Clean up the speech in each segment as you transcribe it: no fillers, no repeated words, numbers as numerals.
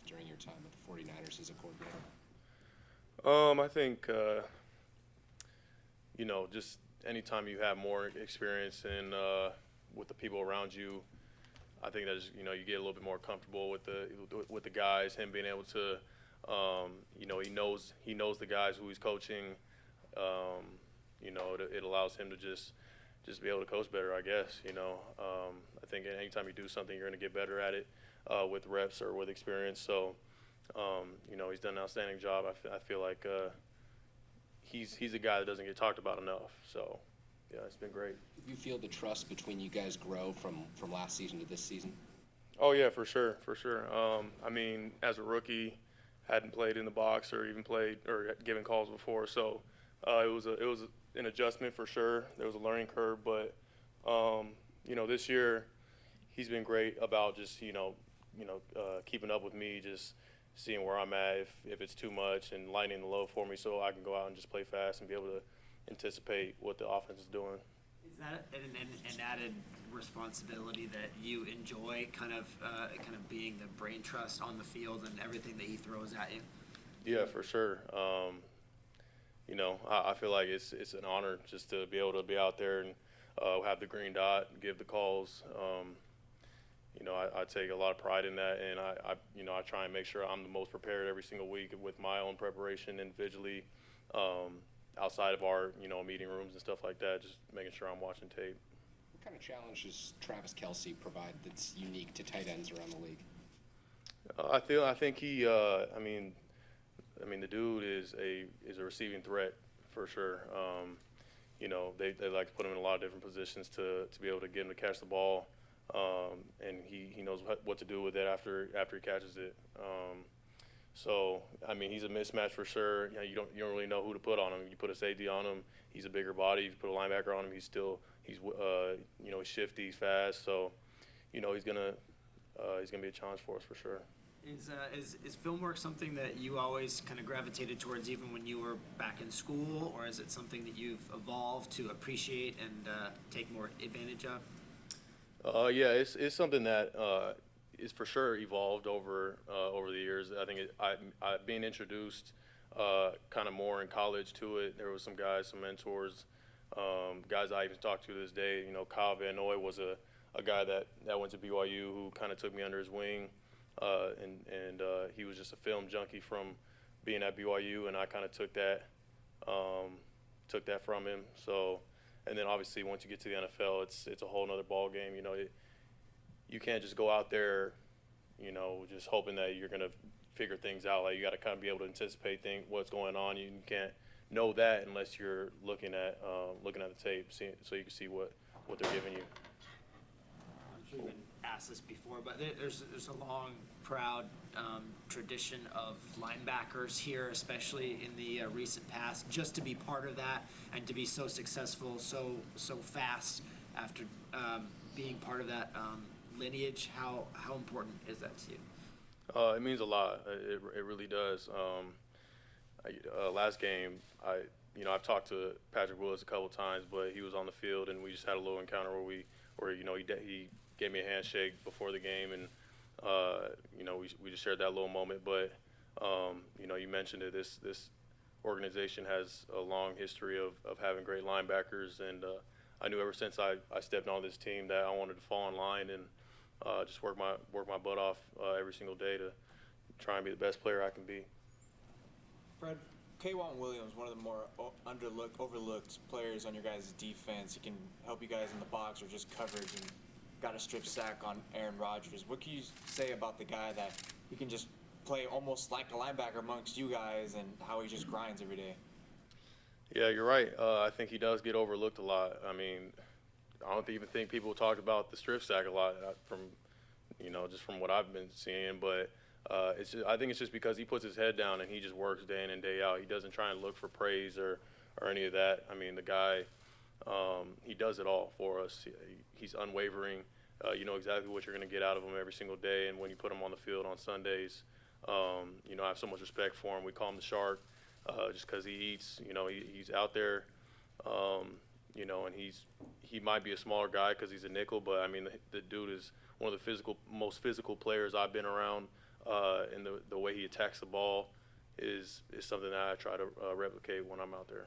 during your time with the 49ers as a coordinator? I think just anytime you have more experience in with the people around you, I think that you get a little bit more comfortable with the guys. Him being able to, he knows the guys who he's coaching. It allows him to just be able to coach better, I guess. I think anytime you do something, you're going to get better at it with reps or with experience. So, he's done an outstanding job. I feel like he's a guy that doesn't get talked about enough. So, yeah, it's been great. You feel the trust between you guys grow from last season to this season? Oh yeah, for sure, for sure. I mean, as a rookie, hadn't played in the box or even played or given calls before, so it was an adjustment for sure. There was a learning curve, but this year he's been great about just keeping up with me, just seeing where I'm at, if it's too much, and lightening the load for me so I can go out and just play fast and be able to anticipate what the offense is doing. Is that an added responsibility that you enjoy, kind of being the brain trust on the field and everything that he throws at you? Yeah, for sure. I feel like it's an honor just to be able to be out there and have the green dot, give the calls. I take a lot of pride in that, and I try and make sure I'm the most prepared every single week with my own preparation individually, outside of our meeting rooms and stuff like that. Just making sure I'm watching tape. What kind of challenge does Travis Kelce provide that's unique to tight ends around the league? I think he. The dude is a receiving threat for sure. They like to put him in a lot of different positions to be able to get him to catch the ball, and he knows what to do with it after he catches it. He's a mismatch for sure. You don't really know who to put on him. You put a safety on him, he's a bigger body. You put a linebacker on him, he's shifty, he's fast. So, he's gonna be a challenge for us for sure. Is film work something that you always kind of gravitated towards even when you were back in school, or is it something that you've evolved to appreciate and take more advantage of? Yeah, it's something that is for sure evolved over the years. I think I being introduced kind of more in college to it. There was some guys, some mentors, guys I even talk to this day. Kyle Van Noy was a guy that went to BYU who kind of took me under his wing. And he was just a film junkie from being at BYU, and I kind of took that from him. So, and then obviously once you get to the NFL, it's a whole nother ball game. You can't just go out there, just hoping that you're gonna figure things out. Like, you got to kind of be able to anticipate what's going on. You can't know that unless you're looking at the tape, so you can see what they're giving you. I'm sure you've been asked this before, but there's a long, proud tradition of linebackers here, especially in the recent past. Just to be part of that and to be so successful, so fast after being part of that lineage, how important is that to you? It means a lot. It really does. Last game, I've talked to Patrick Willis a couple times, but he was on the field and we just had a little encounter where he gave me a handshake before the game, and we just shared that little moment. But you mentioned it. This organization has a long history of having great linebackers, and I knew ever since I stepped on this team that I wanted to fall in line and just work my butt off every single day to try and be the best player I can be. Fred, K'Wan Williams, one of the more overlooked players on your guys' defense. He can help you guys in the box or just coverage, and got a strip sack on Aaron Rodgers. What can you say about the guy that he can just play almost like a linebacker amongst you guys, and how he just grinds every day? Yeah, you're right. I think he does get overlooked a lot. I mean, I don't even think people talk about the strip sack a lot just from what I've been seeing. But I think it's just because he puts his head down and he just works day in and day out. He doesn't try and look for praise or any of that. I mean, the guy, he does it all for us. He's unwavering. You know exactly what you're going to get out of him every single day. And when you put him on the field on Sundays, I have so much respect for him. We call him the Shark just because he eats. He's out there, and he might be a smaller guy because he's a nickel, but I mean the dude is one of the most physical players I've been around and the way he attacks the ball is something that I try to replicate when I'm out there.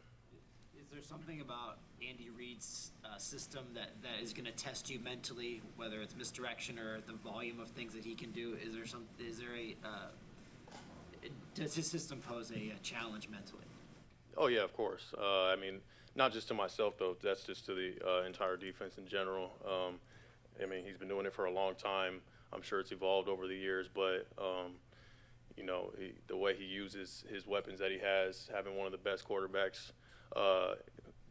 Is there something about Andy Reid's system that is going to test you mentally, whether it's misdirection or the volume of things that he can do? Does his system pose a challenge mentally? Oh yeah, of course. I mean, not just to myself though. That's just to the entire defense in general. I mean, he's been doing it for a long time. I'm sure it's evolved over the years, but you know, the way he uses his weapons that he has, having one of the best quarterbacks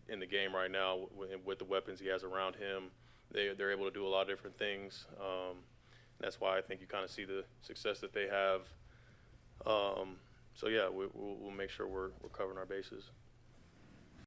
in the game right now, with the weapons he has around him, they're able to do a lot of different things. That's why I think you kind of see the success that they have. So yeah, we'll make sure we're covering our bases.